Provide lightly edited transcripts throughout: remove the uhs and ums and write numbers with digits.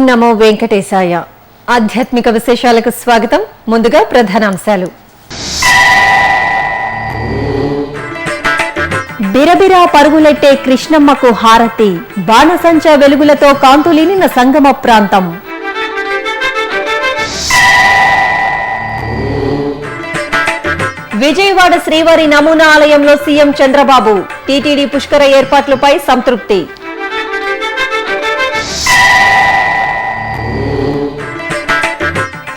నమో వెంకటేశాయ. ఆధ్యాత్మిక విశేషాలకు స్వాగతం. ముందుగా ప్రధానాంశాలు. బిరబిరా పరుగులెట్టే కృష్ణమ్మకు హారతి, బాణసంచ వెలుగులతో కాంతులీనిన సంగమ ప్రాంతం. విజయవాడ శ్రీవారి నమూనా ఆలయంలో సీఎం చంద్రబాబు, టీటీడీ పుష్కర ఏర్పాట్లపై సంతృప్తి.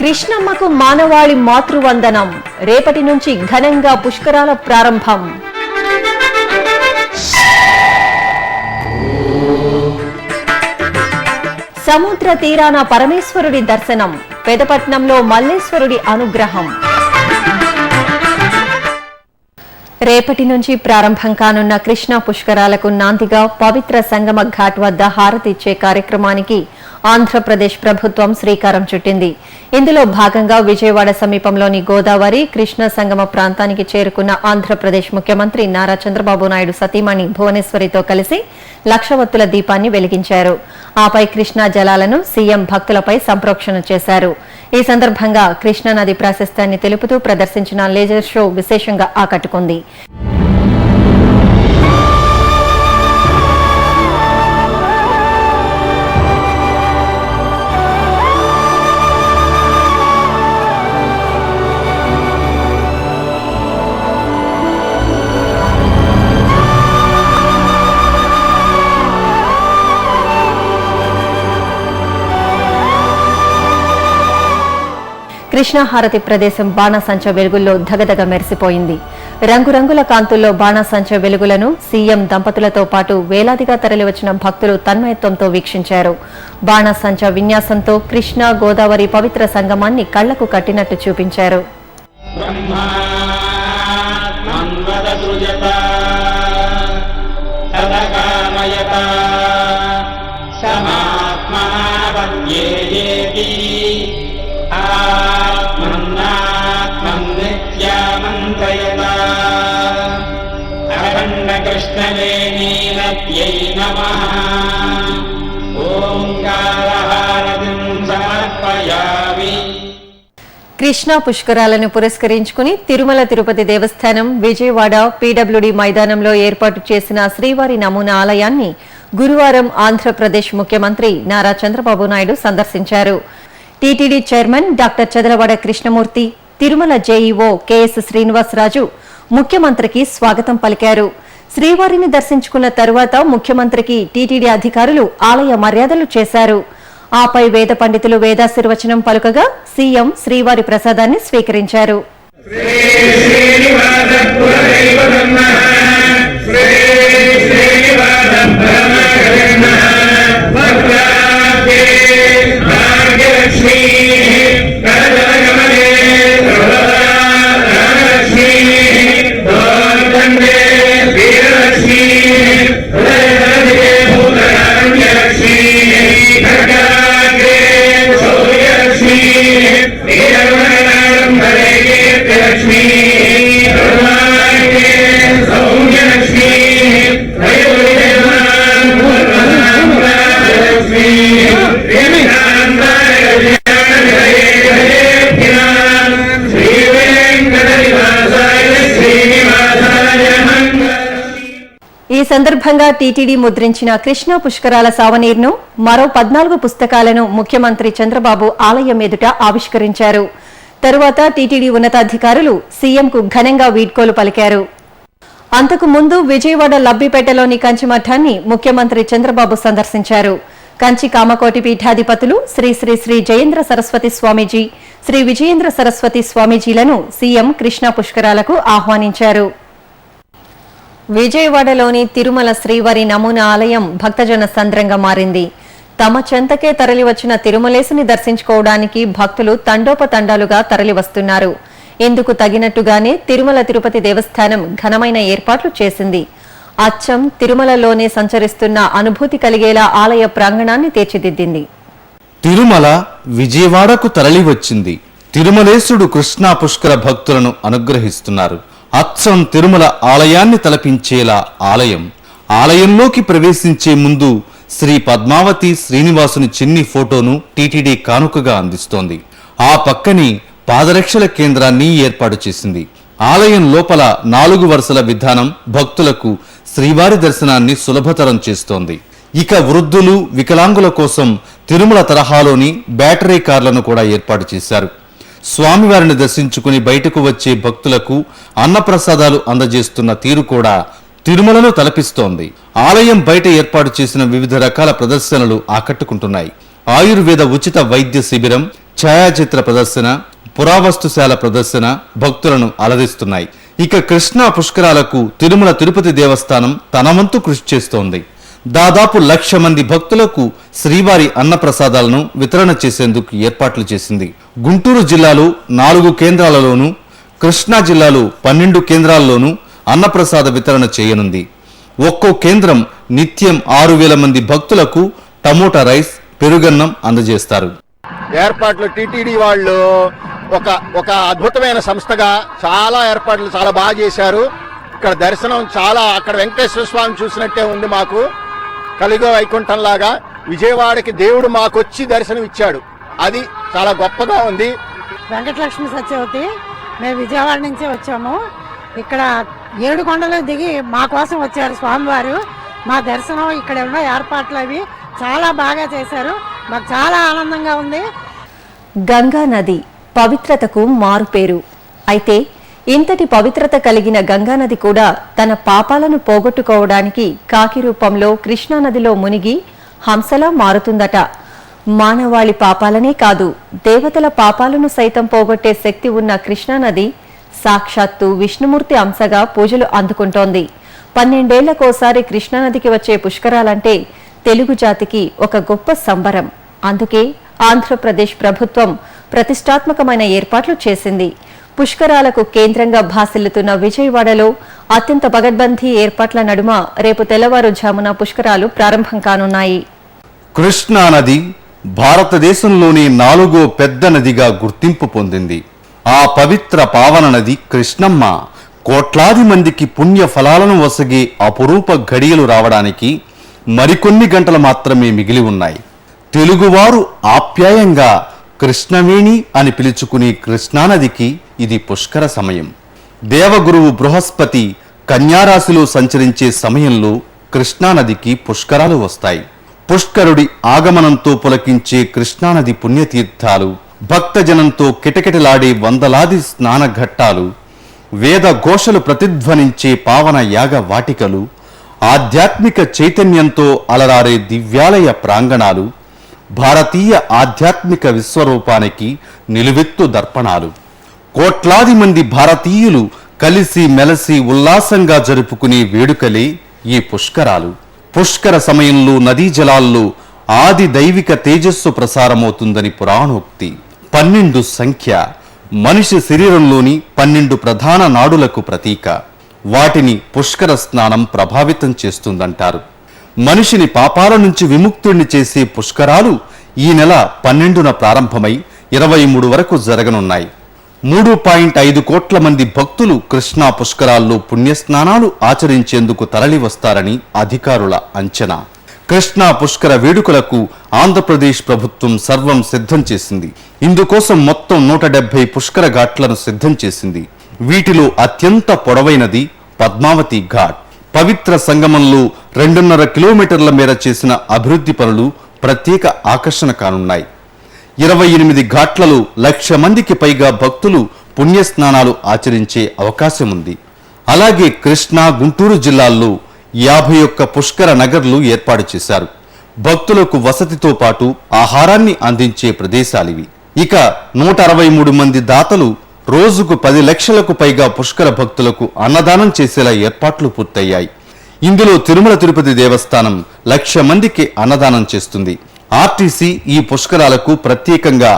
కృష్ణమ్మకు మానవాళి మాతృవందనం, రేపటి నుంచి ఘనంగా పుష్కరాల ప్రారంభం. సముద్ర తీరాన పరమేశ్వరుడి దర్శనం, పెదపట్నంలో మల్లేశ్వరుడి అనుగ్రహం. రేపటి నుంచి ప్రారంభం కానున్న కృష్ణా పుష్కరాలకు నాందిగా పవిత్ర సంగమ ఘాట్ వద్ద హారతి ఇచ్చే కార్యక్రమానికి ఆంధ్రప్రదేశ్ ప్రభుత్వం శ్రీకారం చుట్టింది. ఇందులో భాగంగా విజయవాడ సమీపంలోని గోదావరి కృష్ణ సంగమ ప్రాంతానికి చేరుకున్న ఆంధ్రప్రదేశ్ ముఖ్యమంత్రి నారా చంద్రబాబు నాయుడు సతీమణి భువనేశ్వరితో కలిసి లక్షవత్తుల దీపాన్ని వెలిగించారు. ఆపై కృష్ణా జలాలను సీఎం భక్తులపై సంప్రోక్షణ చేశారు. ఈ సందర్భంగా కృష్ణానది ప్రాశస్త్యాన్ని తెలుపుతూ ప్రదర్శించిన లేజర్ షో విశేషంగా ఆకట్టుకుంది. కృష్ణాహారతి ప్రదేశం బాణసంచ వెలుగుల్లో ధగధగ మెరిసిపోయింది. రంగురంగుల కాంతుల్లో బాణసంచ వెలుగులను సీఎం దంపతులతో పాటు వేలాదిగా తరలివచ్చిన భక్తులు తన్మయత్వంతో వీక్షించారు. బాణసంచ విన్యాసంతో కృష్ణా గోదావరి పవిత్ర సంగమాన్ని కళ్లకు కట్టినట్టు చూపించారు. కృష్ణా పుష్కరాలను పురస్కరించుకుని తిరుమల తిరుపతి దేవస్థానం విజయవాడ పీడబ్ల్యూడీ మైదానంలో ఏర్పాటు చేసిన శ్రీవారి నమూనా ఆలయాన్ని గురువారం ఆంధ్రప్రదేశ్ ముఖ్యమంత్రి నారా చంద్రబాబు నాయుడు సందర్శించారు. TTD chairman doctor Chadalavada Krishnamurthy, Tirumala JEO K S Srinivasaraju ముఖ్యమంత్రికి స్వాగతం పలికారు. శ్రీవారిని దర్శించుకున్న తరువాత ముఖ్యమంత్రికి టీటీడీ అధికారులు ఆలయ మర్యాదలు చేశారు. ఆపై వేద పండితులు వేదాశీర్వచనం పలుకగా సీఎం శ్రీవారి ప్రసాదాన్ని స్వీకరించారు. ఈ సందర్భంగా టీటీడీ ముద్రించిన కృష్ణా పుష్కరాల సావనీర్ను, మరో 14 పుస్తకాలను ముఖ్యమంత్రి చంద్రబాబు ఆలయం ఎదుట ఆవిష్కరించారు. తరువాత టీటీడీ ఉన్నతాధికారులు సీఎంకు ఘనంగా వీడ్కోలు పలికారు. అంతకు ముందు విజయవాడ లబ్బిపేటలోని కంచిమఠాన్ని ముఖ్యమంత్రి చంద్రబాబు సందర్శించారు. కంచి కామకోటి పీఠాధిపతులు శ్రీ శ్రీ శ్రీ జయేంద్ర సరస్వతి స్వామీజీ, శ్రీ విజయేంద్ర సరస్వతి స్వామీజీలను సీఎం కృష్ణా పుష్కరాలకు ఆహ్వానించారు. విజయవాడలోని తిరుమల శ్రీవారి నమూనా ఆలయం భక్తజన సంద్రంగా మారింది. తమ చెంతకే తరలివచ్చిన తిరుమలేసుని దర్శించుకోవడానికి భక్తులు తండోపతండాలుగా తరలివస్తున్నారు. ఇందుకు తగినట్టుగానే తిరుమల తిరుపతి దేవస్థానం ఘనమైన ఏర్పాట్లు చేసింది. అచ్చం తిరుమలలోనే సంచరిస్తున్న అనుభూతి కలిగేలా ఆలయ ప్రాంగణాన్ని తీర్చిదిద్దింది. తిరుమల విజయవాడకు తరలివచ్చింది. తిరుమలేశుడు కృష్ణా పుష్కర భక్తులను అనుగ్రహిస్తున్నారు. అచ్చం తిరుమల ఆలయాన్ని తలపించేలా ఆలయంలోకి ప్రవేశించే ముందు శ్రీ పద్మావతి శ్రీనివాసుని చిన్ని ఫోటోను టీటీడీ కానుకగా అందిస్తోంది. ఆ పక్కని పాదరక్షల కేంద్రాన్ని ఏర్పాటు చేసింది. ఆలయం లోపల 4 వరుసల విధానం భక్తులకు శ్రీవారి దర్శనాన్ని సులభతరం చేస్తోంది. ఇక వృద్ధులు, వికలాంగుల కోసం తిరుమల తరహాలోని బ్యాటరీ కార్లను కూడా ఏర్పాటు చేశారు. స్వామివారిని దర్శించుకుని బయటకు వచ్చే భక్తులకు అన్నప్రసాదాలు అందజేస్తున్న తీరు కూడా తిరుమలను తలపిస్తోంది. ఆలయం బయట ఏర్పాటు చేసిన వివిధ రకాల ప్రదర్శనలు ఆకట్టుకుంటున్నాయి. ఆయుర్వేద ఉచిత వైద్య శిబిరం, ఛాయాచిత్ర ప్రదర్శన, పురావస్తుశాల ప్రదర్శన భక్తులను అలరిస్తున్నాయి. ఇక కృష్ణా పుష్కరాలకు తిరుమల తిరుపతి దేవస్థానం తన వంతు కృషి చేస్తోంది. దాదాపు 1,00,000 మంది భక్తులకు శ్రీవారి అన్నప్రసాదాలను వితరణ చేసేందుకు ఏర్పాట్లు చేసింది. గుంటూరు జిల్లాలో 4 కేంద్రాలలోనూ, కృష్ణా జిల్లాలో 12 కేంద్రాల్లోనూ అన్నప్రసాద వితరణ చేయనుంది. ఒక్కో కేంద్రం నిత్యం 6,000 మంది భక్తులకు టమోటా రైస్, పెరుగన్నం అందజేస్తారు. ఏర్పాట్లు టీటీడీ వాళ్ళు ఒక అద్భుతమైన సంస్థగా చాలా ఏర్పాట్లు చాలా బాగా చేశారు. ఇక్కడ దర్శనం చాలా, అక్కడ వెంకటేశ్వర స్వామి చూసినట్టే ఉంది. మాకు కలిగో వైకుంఠం లాగా విజయవాడకి దేవుడు మాకొచ్చి దర్శనం ఇచ్చాడు. అది చాలా గొప్పగా ఉంది. వెంకటలక్ష్మి సత్యవతి, మేము విజయవాడ నుంచి వచ్చాము. ఇక్కడ 7 కొండలు దిగి మా కోసం వచ్చారు స్వామివారు. మా దర్శనం, ఇక్కడ ఉన్న ఏర్పాట్లు అవి చాలా బాగా చేశారు. మాకు చాలా ఆనందంగా ఉంది. గంగా నది పవిత్రతకు మారుపేరు. అయితే ఇంతటి పవిత్రత కలిగిన గంగానది కూడా తన పాపాలను పోగొట్టుకోవడానికి కాకి రూపంలో కృష్ణానదిలో మునిగి హంసలా మారుతుందట. మానవాళి పాపాలనే కాదు, దేవతల పాపాలను సైతం పోగొట్టే శక్తి ఉన్న కృష్ణానది సాక్షాత్తు విష్ణుమూర్తి అంశగా పూజలు అందుకుంటోంది. 12 ఏళ్లకోసారి కృష్ణానదికి వచ్చే పుష్కరాలంటే తెలుగు జాతికి ఒక గొప్ప సంబరం. అందుకే ఆంధ్రప్రదేశ్ ప్రభుత్వం ప్రతిష్టాత్మకమైన ఏర్పాట్లు చేసింది. పుష్కరాలకు కేంద్రంగా భాసిల్లుతున్న విజయవాడలో అత్యంత పగడ్బందీ ఏర్పాట్ల నడుమ రేపు తెల్లవారుజామున పుష్కరాలు ప్రారంభం కానున్నాయి. కృష్ణా నది భారతదేశంలోని 4వ పెద్ద నదిగా గుర్తింపు పొందింది. ఆ పవిత్ర పావన నది కృష్ణమ్మ కోట్లాది మందికి పుణ్య ఫలాలను వసగే అపురూప ఘడియలు రావడానికి మరికొన్ని గంటలు మాత్రమే మిగిలి ఉన్నాయి. తెలుగువారు ఆప్యాయంగా కృష్ణవేణి అని పిలుచుకునే కృష్ణానదికి ఇది పుష్కర సమయం. దేవగురువు బృహస్పతి కన్యారాశిలో సంచరించే సమయంలో కృష్ణానదికి పుష్కరాలు వస్తాయి. పుష్కరుడి ఆగమనంతో పులకించే కృష్ణానది పుణ్యతీర్థాలు, భక్తజనంతో కిటకిటలాడే వందలాది స్నానఘట్టాలు, వేద ఘోషలు ప్రతిధ్వనించే పావన యాగ వాటికలు, ఆధ్యాత్మిక చైతన్యంతో అలరారే దివ్యాలయ ప్రాంగణాలు, భారతీయ ఆధ్యాత్మిక విశ్వరూపానికి నిలువెత్తు దర్పణాలు. కోట్లాది మంది భారతీయులు కలిసి మెలసి ఉల్లాసంగా జరుపుకునే వేడుకలే ఈ పుష్కరాలు. పుష్కర సమయంలో నదీ జలాల్లో ఆది దైవిక తేజస్సు ప్రసారమవుతుందని పురాణోక్తి. 12 సంఖ్య మనిషి శరీరంలోని 12 ప్రధాన నాడులకు ప్రతీక. వాటిని పుష్కర స్నానం ప్రభావితం చేస్తుందంటారు. మనిషిని పాపాల నుంచి విముక్తుణ్ణి చేసే పుష్కరాలు ఈ నెల 12న ప్రారంభమై 23 వరకు జరగనున్నాయి. 3.5 కోట్ల మంది భక్తులు కృష్ణా పుష్కరాల్లో పుణ్యస్నానాలు ఆచరించేందుకు తరలి వస్తారని అధికారుల అంచనా. కృష్ణా పుష్కర వేడుకలకు ఆంధ్రప్రదేశ్ ప్రభుత్వం సర్వం సిద్ధం చేసింది. ఇందుకోసం మొత్తం 170 పుష్కర ఘాట్లను సిద్ధం చేసింది. వీటిలో అత్యంత పొడవైనది పద్మావతి ఘాట్. పవిత్ర సంగమంలో 2.5 కిలోమీటర్ల మేర చేసిన అభివృద్ధి పనులు ప్రత్యేక ఆకర్షణ కానున్నాయి. 28 ఘాట్లలో 1,00,000 మందికి పైగా భక్తులు పుణ్యస్నానాలు ఆచరించే అవకాశం ఉంది. అలాగే కృష్ణా, గుంటూరు జిల్లాల్లో 51 పుష్కర నగర్లు ఏర్పాటు చేశారు. భక్తులకు వసతితో పాటు ఆహారాన్ని అందించే ప్రదేశాలివి. ఇక 163 మంది దాతలు రోజుకు 10 లక్షలకు పైగా పుష్కర భక్తులకు అన్నదానం చేసేలా ఏర్పాట్లు పూర్తయ్యాయి. ఇందులో తిరుమల తిరుపతి దేవస్థానం 1,00,000 మందికి అన్నదానం చేస్తుంది. ఆర్టీసీ ఈ పుష్కరాలకు ప్రత్యేకంగా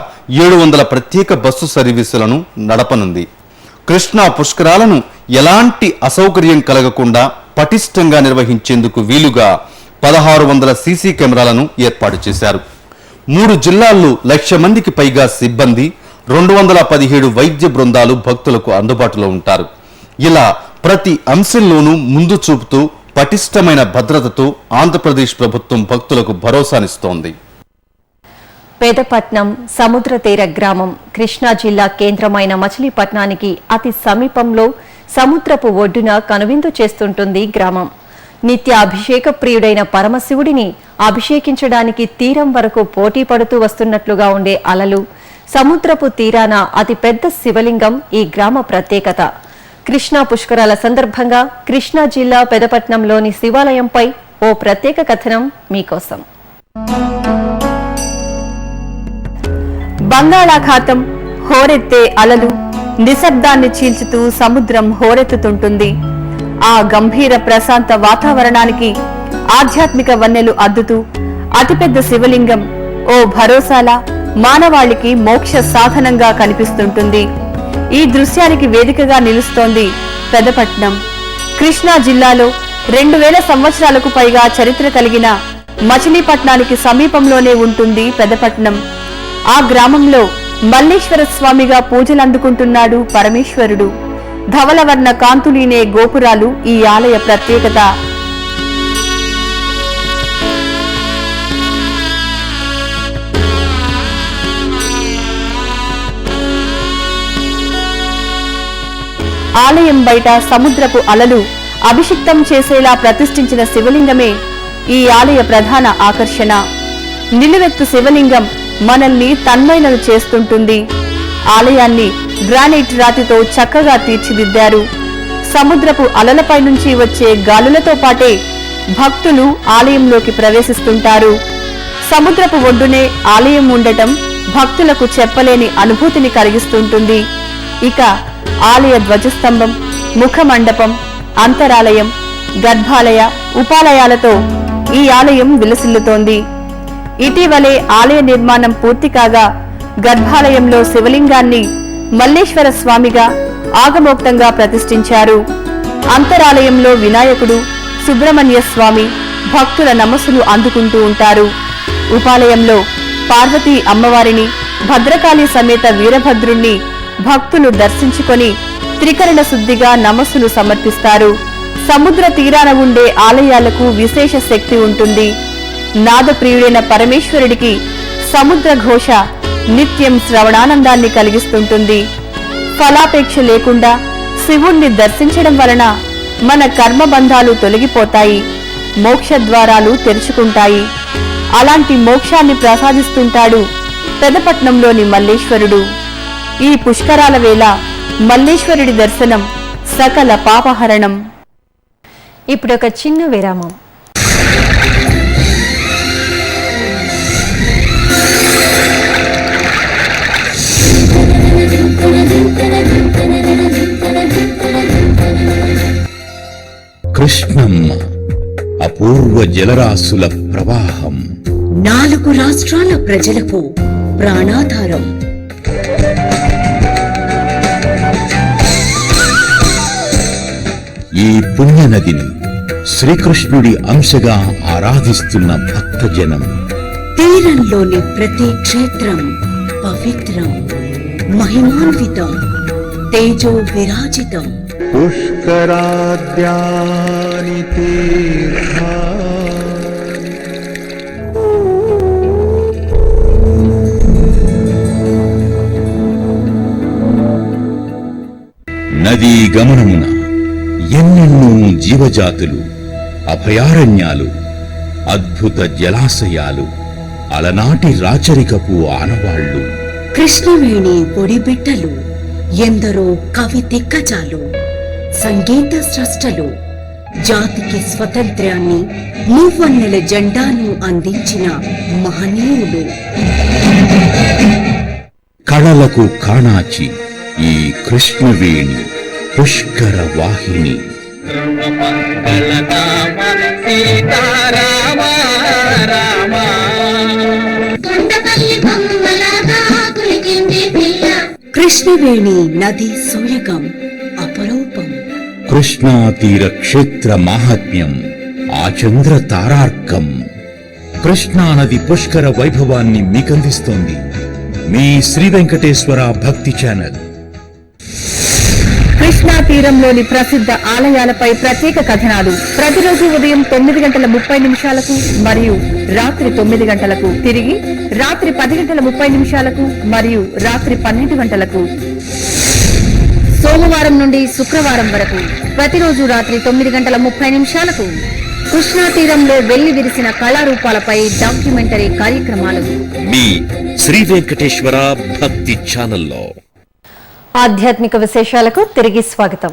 700 ప్రత్యేక బస్సు సర్వీసులను నడపనుంది. కృష్ణా పుష్కరాలను ఎలాంటి అసౌకర్యం కలగకుండా పటిష్టంగా నిర్వహించేందుకు వీలుగా 1600 సీసీ కెమెరాలను ఏర్పాటు చేశారు. 3 జిల్లాల్లో 1,00,000 మందికి పైగా సిబ్బంది, 217 వైద్య బృందాలు భక్తులకు అందుబాటులో ఉంటారు. ఇలా ప్రతి అంశంలోనూ ముందు చూపుతూ పటిష్టమైన భద్రతతో ఆంధ్రప్రదేశ్ ప్రభుత్వం భక్తులకు భరోసానిస్తోంది. పెదపట్నం సముద్ర తీర గ్రామం కృష్ణా జిల్లా కేంద్రమైన మచిలీపట్నానికి అతి సమీపంలో సముద్రపు ఒడ్డున కనువిందు చేస్తుంటుంది గ్రామం. నిత్య అభిషేక ప్రియుడైన పరమశివుడిని అభిషేకించడానికి తీరం వరకు పోటీ పడుతూ వస్తున్నట్లుగా ఉండే అలలు, సముద్రపు తీరాన అతిపెద్ద శివలింగం ఈ గ్రామ ప్రత్యేకత. కృష్ణా పుష్కరాల సందర్భంగా కృష్ణా జిల్లా పెదపట్నంలోని శివాలయంపై ఓ ప్రత్యేక కథనం మీకోసం. బంగాళాఖాతం, హోరెత్తే అలలు, నిశ్శబ్దాన్ని చీల్చుతూ సముద్రం హోరెత్తుతుంటుంది. ఆ గంభీర ప్రశాంత వాతావరణానికి ఆధ్యాత్మిక వన్నెలు అద్దుతూ అతిపెద్ద శివలింగం ఓ భరోసాలా మానవాళికి మోక్ష సాధనంగా కనిపిస్తుంటుంది. ఈ దృశ్యానికి వేదికగా నిలుస్తోంది పెదపట్నం. కృష్ణా జిల్లాలో 2000 సంవత్సరాలకు పైగా చరిత్ర కలిగిన మచిలీపట్నానికి సమీపంలోనే ఉంటుంది పెదపట్నం. ఆ గ్రామంలో మల్లేశ్వర స్వామిగా పూజలందుకుంటున్నాడు పరమేశ్వరుడు. ధవలవర్ణ కాంతులీనే గోపురాలు ఈ ఆలయ ప్రత్యేకత. ఆలయం బయట సముద్రపు అలలు అభిషిక్తం చేసేలా ప్రతిష్ఠించిన శివలింగమే ఈ ఆలయ ప్రధాన ఆకర్షణ. నిలువెత్తు శివలింగం మనల్ని తన్మయలను చేస్తుంటుంది. ఆలయాన్ని గ్రానైట్ రాతితో చక్కగా తీర్చిదిద్దారు. సముద్రపు అలలపై నుంచి వచ్చే గాలులతో పాటే భక్తులు ఆలయంలోకి ప్రవేశిస్తుంటారు. సముద్రపు ఒడ్డునే ఆలయం ఉండటం భక్తులకు చెప్పలేని అనుభూతిని కలిగిస్తుంటుంది. ఇక ఆలయ ధ్వజస్తంభం, ముఖమండపం, అంతరాలయం, గర్భాలయ, ఉపాలయాలతో ఈ ఆలయం విలసిల్లుతోంది. ఇటీవలే ఆలయ నిర్మాణం పూర్తి కాగా గర్భాలయంలో శివలింగాన్ని మల్లేశ్వర స్వామిగా ఆగమోక్తంగా ప్రతిష్ఠించారు. అంతరాలయంలో వినాయకుడు, సుబ్రహ్మణ్య స్వామి భక్తుల నమస్సులు అందుకుంటూ ఉంటారు. ఉపాలయంలో పార్వతీ అమ్మవారిని, భద్రకాళి సమేత వీరభద్రుణ్ణి భక్తులు దర్శించుకొని త్రికరణ శుద్ధిగా నమస్సులు సమర్పిస్తారు. సముద్ర తీరాన ఉండే ఆలయాలకు విశేష శక్తి ఉంటుంది. నాదప్రియుడైన పరమేశ్వరుడికి సముద్ర ఘోష నిత్యం శ్రవణానందాన్ని కలిగిస్తుంటుంది. ఫలాపేక్ష లేకుండా శివుణ్ణి దర్శించడం వలన మన కర్మబంధాలు తొలగిపోతాయి, మోక్ష ద్వారాలు తెరుచుకుంటాయి. అలాంటి మోక్షాన్ని ప్రసాదిస్తుంటాడు పెదపట్నంలోని మల్లేశ్వరుడు. ఈ పుష్కరాల వేళ మల్లేశ్వరుడి దర్శనం సకల పాపహరణం. ఇప్పుడు ఒక చిన్న విరామం. కృష్ణమ్మ అపూర్వ జలరాశుల ప్రవాహం, 4 రాష్ట్రాల ప్రజలకు ప్రాణాధారం. ఈ పుణ్యనదిని శ్రీకృష్ణుడి అంశగా ఆరాధిస్తున్న భక్తజనం. తీరంలోని ప్రతి క్షేత్రం పవిత్రం, మహిమాన్వితం, తేజో విరాజితం. పుష్కరాద్యాని తీర్థాని నదీ గమనమున ఎన్నెన్నో జీవజాతులు, అభయారణ్యాలు, అద్భుత జలాశయాలు, అలనాటి రాచరికపు ఆనవాళ్లు. కృష్ణవేణి ఒడిబిట్టలు, ఎందరో కవి దిగ్గజాలు, సంగీత స్రష్టలు, జాతికి స్వతంత్ర్యాన్ని, మూవన్నెల జెండాను అందించిన మహనీయులు. కళలకు కాణాచి ఈ కృష్ణవేణి పుష్కర వాహిని. కృష్ణవేణి నది సోయగం అపరూపం. కృష్ణా తీర క్షేత్ర మాహాత్మ్యం ఆచంద్ర తారార్కం. కృష్ణా నది పుష్కర వైభవాన్ని మీకందిస్తోంది మీ శ్రీ వెంకటేశ్వర భక్తి ఛానల్. కృష్ణా తీరంలోని ప్రసిద్ధ ఆలయాలపై ప్రత్యేక కథనాలు ప్రతిరోజు ఉదయం 9:30 మరియు రాత్రి 9 గంటలకు, తిరిగి రాత్రి 10:30 మరియు రాత్రి 12 గంటలకు. సోమవారం నుండి శుక్రవారం వరకు ప్రతిరోజు రాత్రి 9:30 కృష్ణా తీరంలో వెళ్లి విరిసిన కళారూపాలపై డాక్యుమెంటరీ కార్యక్రమాలు మీ శ్రీ వెంకటేశ్వర భక్తి ఛానల్లో. ఆధ్యాత్మిక విశేషాలకు తిరిగి స్వాగతం.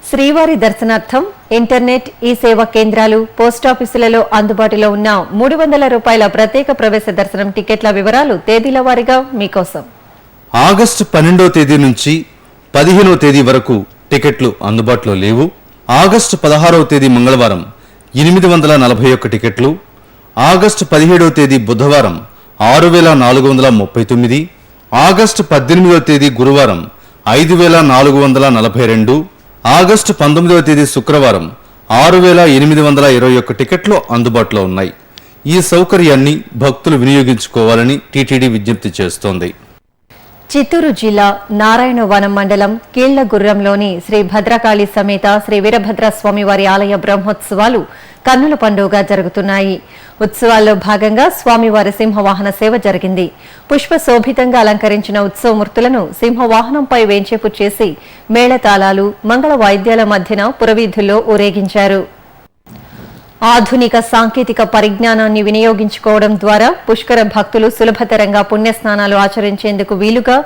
శ్రీవారి దర్శనార్థం ఇంటర్నెట్, ఈ సేవా కేంద్రాలు, పోస్టాఫీసులలో అందుబాటులో ఉన్న 300 రూపాయల ప్రత్యేక ప్రవేశ దర్శనం టికెట్ల వివరాలు తేదీల వారీగా మీకోసం. ఆగస్టు 12వ తేదీ నుంచి 15వ తేదీ వరకు టికెట్లు అందుబాటులో లేవు. ఆగస్టు 16వ తేదీ మంగళవారం 841 టికెట్లు, ఆగస్టు 17వ తేదీ బుధవారం 6439, ఆగస్టు 18వ తేదీ గురువారం 5442, ఆగస్టు 19వ తేదీ శుక్రవారం 6821 టికెట్లు అందుబాటులో ఉన్నాయి. ఈ సౌకర్యాన్ని భక్తులు వినియోగించుకోవాలని టీటీడీ విజ్ఞప్తి చేస్తోంది. చిత్తూరు జిల్లా నారాయణవనం మండలం కీళ్లగుర్రంలోని శ్రీ భద్రకాళి సమేత శ్రీ వీరభద్ర స్వామివారి ఆలయ బ్రహ్మోత్సవాలు కన్నుల పండుగగా జరుగుతున్నాయి. ఉత్సవాల్లో భాగంగా స్వామివారి సింహవాహన సేవ జరిగింది. పుష్పశోభితంగా అలంకరించిన ఉత్సవమూర్తులను సింహవాహనంపై వేంచేపు చేసి మేళతాళాలు, మంగళ వాయిద్యాల మధ్యన పురవీధుల్లో ఊరేగించారు. ఆధునిక సాంకేతిక పరిజ్ఞానాన్ని వినియోగించుకోవడం ద్వారా పుష్కర భక్తులు సులభతరంగా పుణ్యస్నానాలు ఆచరించేందుకు వీలుగా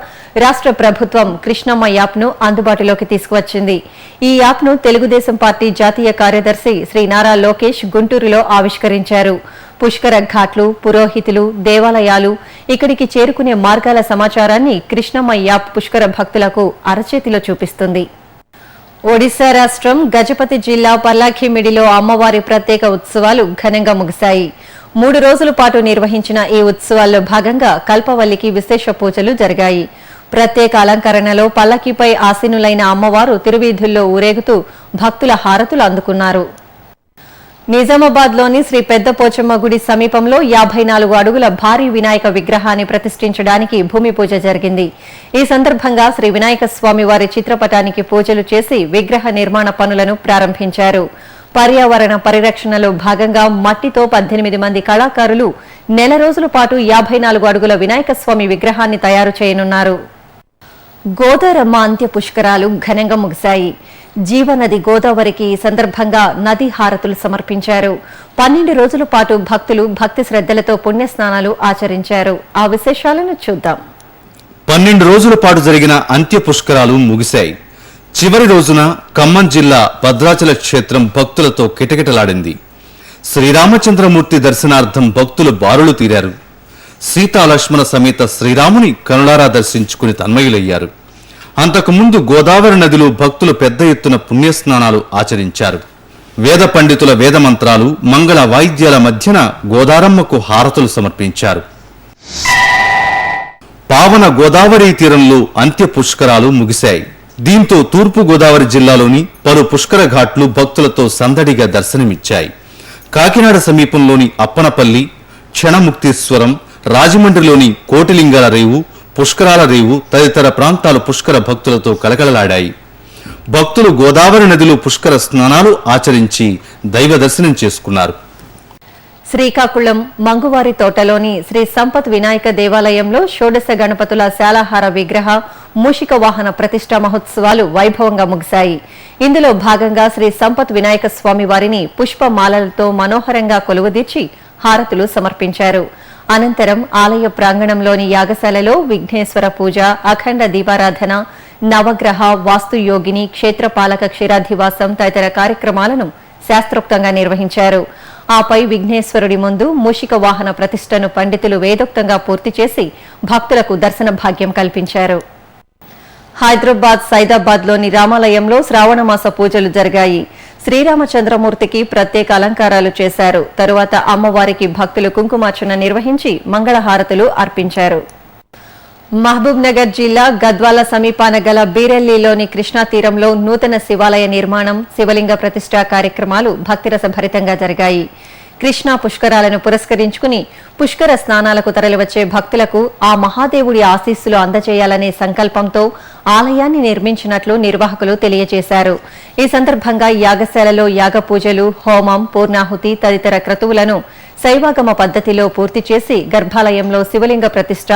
రాష్ట్ర ప్రభుత్వం కృష్ణమ్మ యాప్ను అందుబాటులోకి తీసుకువచ్చింది. ఈ యాప్ను తెలుగుదేశం పార్టీ జాతీయ కార్యదర్శి శ్రీ నారా లోకేష్ గుంటూరులో ఆవిష్కరించారు. పుష్కర ఘాట్లు, పురోహితులు, దేవాలయాలు, ఇక్కడికి చేరుకునే మార్గాల సమాచారాన్ని కృష్ణమ్మ యాప్ పుష్కర భక్తులకు అరచేతిలో చూపిస్తుంది. ఒడిశా రాష్ట్రం గజపతి జిల్లా పల్లాఖిమిడిలో అమ్మవారి ప్రత్యేక ఉత్సవాలు ఘనంగా ముగిశాయి. 3 రోజుల పాటు నిర్వహించిన ఈ ఉత్సవాల్లో భాగంగా కల్పవల్లికి విశేష పూజలు జరిగాయి. ప్రత్యేక అలంకరణలో పల్లకీపై ఆసీనులైన అమ్మవారు తిరువీధుల్లో ఊరేగుతూ భక్తుల హారతులు అందుకున్నారు. నిజామాబాద్లోని శ్రీ పెద్ద పోచమ్మ గుడి సమీపంలో 54 అడుగుల భారీ వినాయక విగ్రహాన్ని ప్రతిష్ఠించడానికి భూమి పూజ జరిగింది. ఈ సందర్భంగా శ్రీ వినాయక స్వామి వారి చిత్రపటానికి పూజలు చేసి విగ్రహ నిర్మాణ పనులను ప్రారంభించారు. పర్యావరణ పరిరక్షణలో భాగంగా మట్టితో 18 మంది కళాకారులు నెల రోజుల పాటు 54 అడుగుల వినాయక స్వామి విగ్రహాన్ని తయారు చేయనున్నారు. గోదారమ్మ అంత్య పుష్కరాలు ఘనంగా ముగిశాయి. జీవనది గోదావరికి ఈ సందర్భంగా నదీ హారతులు సమర్పించారు. 12 రోజుల పాటు భక్తులు భక్తి శ్రద్ధలతో పుణ్యస్నానాలు ఆచరించారు. ఆ విశేషాలను చూద్దాం. 12 రోజుల పాటు జరిగిన అంత్య పుష్కరాలు ముగిశాయి. చివరి రోజున ఖమ్మం జిల్లా భద్రాచల క్షేత్రం భక్తులతో కిటకిటలాడింది. శ్రీరామచంద్రమూర్తి దర్శనార్థం భక్తులు బారులు తీరారు. సీతాలక్ష్మణ సమేత శ్రీరాముని కనులారా దర్శించుకుని తన్మయులయ్యారు. అంతకుముందు గోదావరి నదిలో భక్తులు పెద్ద ఎత్తున పుణ్యస్నానాలు ఆచరించారు. వేద పండితుల వేదమంత్రాలు, మంగళ వాయిద్యాల మధ్యన గోదారమ్మకు హారతులు సమర్పించారు. పావన గోదావరి తీరంలో అంత్య పుష్కరాలు ముగిశాయి. దీంతో తూర్పు గోదావరి జిల్లాలోని పలు పుష్కర ఘాట్లు భక్తులతో సందడిగా దర్శనమిచ్చాయి. కాకినాడ సమీపంలోని అప్పనపల్లి, క్షణముక్తీశ్వరం, రాజమండ్రిలోని కోటిలింగాల రేవు, పుష్కరాల రేవు తదితర ప్రాంతాలు పుష్కర భక్తులతో కలకలలాడాయి. భక్తులు గోదావరి నదిలో పుష్కర స్నానాలు ఆచరించి దైవ దర్శనం చేసుకున్నారు. శ్రీకాకుళం మంగువారి తోటలోని శ్రీ సంపత్ వినాయక దేవాలయంలో షోడశ గణపతుల శాలాహార విగ్రహ మూషిక వాహన ప్రతిష్ఠా మహోత్సవాలు వైభవంగా ముగిశాయి. ఇందులో భాగంగా శ్రీ సంపత్ వినాయక స్వామి వారిని పుష్పమాలలతో మనోహరంగా కొలువుదీర్చి హారతులు సమర్పించారు. అనంతరం ఆలయ ప్రాంగణంలోని యాగశాలలో విఘ్నేశ్వర పూజ, అఖండ దీపారాధన, నవగ్రహ వాస్తుయోగిని, క్షేత్రపాలక క్షీరాధివాసం తదితర కార్యక్రమాలను శాస్త్రోక్తంగా నిర్వహించారు. ఆపై విఘ్నేశ్వరుడి ముందు మూషిక వాహన ప్రతిష్టను పండితులు వేదోక్తంగా పూర్తి చేసి భక్తులకు దర్శన భాగ్యం కల్పించారు. హైదరాబాద్ సైదాబాద్లోని రామాలయంలో శ్రావణమాస పూజలు జరిగాయి. శ్రీరామచంద్రమూర్తికి ప్రత్యేక అలంకారాలు చేశారు. తరువాత అమ్మవారికి భక్తులు కుంకుమార్చన నిర్వహించి మంగళహారతులు అర్పించారు. మహబూబ్ నగర్ జిల్లా గద్వాల సమీపాన గల బీరెల్లిలోని కృష్ణా తీరంలో నూతన శివాలయ నిర్మాణం, శివలింగ ప్రతిష్ఠా కార్యక్రమాలు భక్తిరస భరితంగా జరిగాయి. కృష్ణా పుష్కరాలను పురస్కరించుకుని పుష్కర స్నానాలకు తరలివచ్చే భక్తులకు ఆ మహాదేవుడి ఆశీస్సులు అందజేయాలనే సంకల్పంతో ఆలయాన్ని నిర్మించినట్లు నిర్వాహకులు తెలియజేశారు. ఈ సందర్భంగా యాగశాలలో యాగ పూజలు, హోమం, పూర్ణాహుతి తదితర క్రతువులను శైవాగమ పద్ధతిలో పూర్తి చేసి గర్భాలయంలో శివలింగ ప్రతిష్ఠ,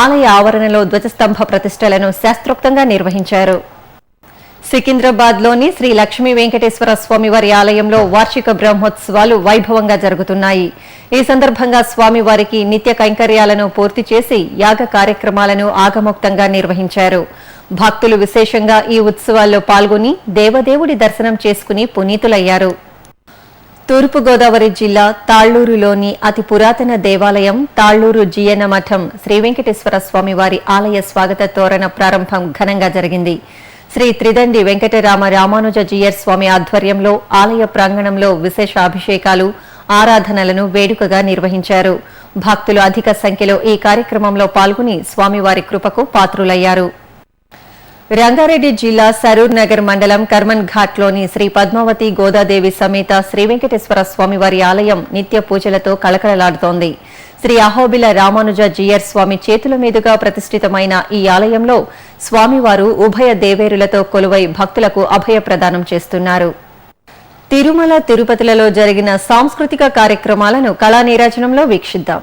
ఆలయ ఆవరణలో ధ్వజస్తంభ ప్రతిష్టలను శాస్త్రోక్తంగా నిర్వహించారు. సికింద్రాబాద్లోని శ్రీ లక్ష్మీ వెంకటేశ్వర స్వామివారి ఆలయంలో వార్షిక బ్రహ్మోత్సవాలు వైభవంగా జరుగుతున్నాయి. ఈ సందర్భంగా స్వామివారికి నిత్య కైంకర్యాలను పూర్తి చేసి యాగ కార్యక్రమాలను ఆగమోక్తంగా నిర్వహించారు. భక్తులు విశేషంగా ఈ ఉత్సవాల్లో పాల్గొని దేవదేవుడి దర్శనం చేసుకుని పునీతులయ్యారు. తూర్పుగోదావరి జిల్లా తాళ్లూరులోని అతి పురాతన దేవాలయం తాళ్లూరు జీయన మఠం శ్రీ వెంకటేశ్వర స్వామివారి ఆలయ స్వాగత తోరణ ప్రారంభం ఘనంగా జరిగింది. శ్రీ త్రిదండి వెంకటరామ రామానుజ జీయర్ స్వామి ఆధ్వర్యంలో ఆలయ ప్రాంగణంలో విశేష అభిషేకాలు, ఆరాధనలను వేడుకగా నిర్వహించారు. భక్తులు అధిక సంఖ్యలో ఈ కార్యక్రమంలో పాల్గొని స్వామివారి కృపకు పాత్రులయ్యారు. రంగారెడ్డి జిల్లా సరూర్ నగర్ మండలం కర్మన్ ఘాట్లోని శ్రీ పద్మావతి గోదాదేవి సమేత శ్రీ వెంకటేశ్వర స్వామివారి ఆలయం నిత్య పూజలతో కళకళలాడుతోంది. శ్రీ అహోబిల రామానుజ జీయర్ స్వామి చేతుల మీదుగా ప్రతిష్ఠితమైన ఈ ఆలయంలో స్వామివారు ఉభయ దేవేరులతో కొలువై భక్తులకు అభయ ప్రదానం చేస్తున్నారు. తిరుమల, తిరుపతిలలో జరిగిన సాంస్కృతిక కార్యక్రమాలను కళా నీరాజనంలో వీక్షిద్దాం.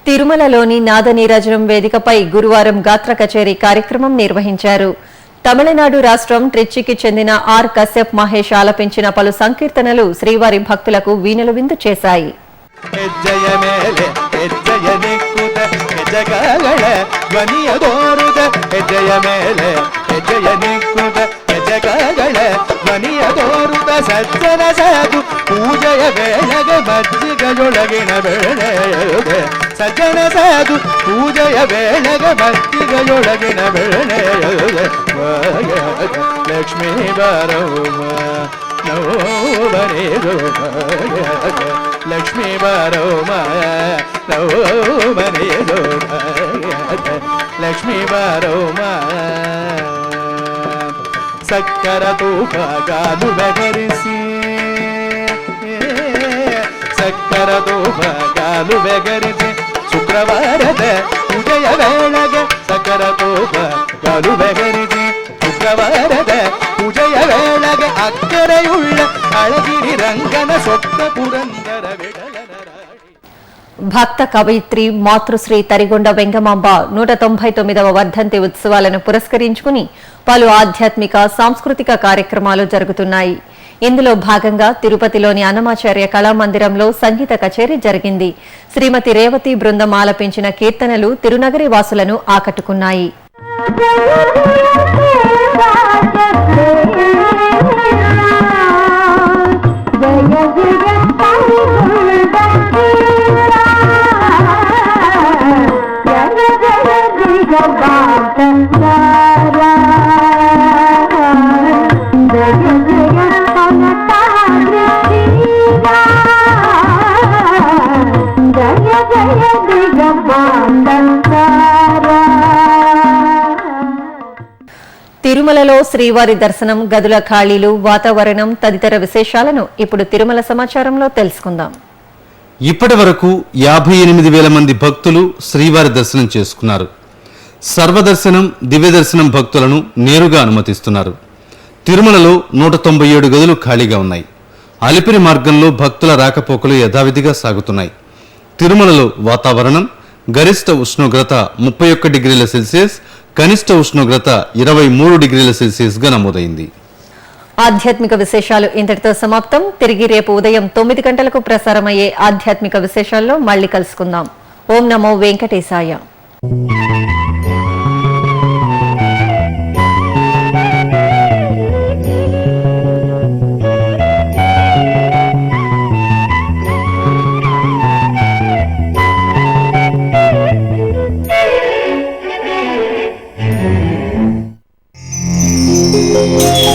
తిరుమలలోని నాదనీరాజనం వేదికపై గురువారం గాత్ర కచేరీ కార్యక్రమం నిర్వహించారు. తమిళనాడు రాష్ట్రం ట్రిచ్చికి చెందిన ఆర్ కశ్యప్ మహేష్ ఆలపించిన పలు సంకీర్తనలు శ్రీవారి భక్తులకు వీణులు విందు చేశాయి. ಸಜ್ಜನ ಸಾಧು ಪೂಜೆಯ ವೇಳೆಗೆ ಮಜ್ಜಿಗೆಯೊಳಗಿನ ಬೆಳೆಯುವುದೇ ಸಜ್ಜನ ಸಾಧು ಪೂಜೆಯ ವೇಳೆಗೆ ಮಜ್ಜಿಗೆಯೊಳಗಿನ ಬೆಳೆಯುವುದೇ ಲಕ್ಷ್ಮೀ ಬಾರವ್ವ ನವೋಬರೇದು ಲಕ್ಷ್ಮೀ ಬಾರವ್ವ ನವೋಬರೇದು ಲಕ್ಷ್ಮೀ ಬಾರವ್ವ ಸಕ್ಕರ ತೂಪಗಾಲು ಬೆಗರಿಸಿ ಸಕ್ಕರ ತೂಪಗಾಲು ಬೆಗರಿಸಿ ಶುಕ್ರವಾರದ ಪೂಜೆಯ ವೇಳೆಗೆ ಸಕ್ಕರ ತೂಪಗಾಲು ಬೆಗರಿಸಿ ಶುಕ್ರವಾರದ ಪೂಜೆಯ ವೇಳೆಗೆ ಅಕ್ಕರೆಯುಳ್ಳ ಅಳಗಿರಿ ರಂಗನ ಸೊಕ್ಕ ಪುರಂದರ ವಿಡಲನ భక్త కవయిత్రి మాతృశ్రీ తరిగొండ వెంగమాంబ 199వ వర్ధంతి ఉత్సవాలను పురస్కరించుకుని పలు ఆధ్యాత్మిక, సాంస్కృతిక కార్యక్రమాలు జరుగుతున్నాయి. ఇందులో భాగంగా తిరుపతిలోని అన్నమాచార్య కళామందిరంలో సంగీత కచేరీ జరిగింది. శ్రీమతి రేవతి బృందం ఆలపించిన కీర్తనలు తిరునగరి వాసులను ఆకట్టుకున్నాయి. తిరుమలలో శ్రీవారి దర్శనం, గదుల ఖాళీలు, వాతావరణం తదితర విశేషాలను ఇప్పుడు తిరుమల సమాచారంలో తెలుసుకుందాం. ఇప్పటి వరకు 58,000 మంది భక్తులు శ్రీవారి దర్శనం చేసుకున్నారు. సర్వదర్శనం, దివ్య దర్శనం భక్తులను నేరుగా అనుమతిస్తున్నారు. తిరుమలలో 197 గదులు ఖాళీగా ఉన్నాయి. అలిపిరి మార్గంలో భక్తుల రాకపోకలు యథావిధిగా సాగుతున్నాయి. తిరుమలలో వాతావరణం గరిష్ట ఉష్ణోగ్రత 31 డిగ్రీల సెల్సియస్, కనిష్ట ఉష్ణోగ్రత 23 డిగ్రీల సెల్సియస్ గా నమోదైంది. ఆధ్యాత్మిక విశేషాలు ఇంతటితో సమాప్తం. తిరిగి రేపు ఉదయం 9 గంటలకు ప్రసారమయ్యే ఆధ్యాత్మిక విశేషాల్లో మళ్ళీ కలుసుకుందాం. ఓం నమో వెంకటేశాయ. Thank you.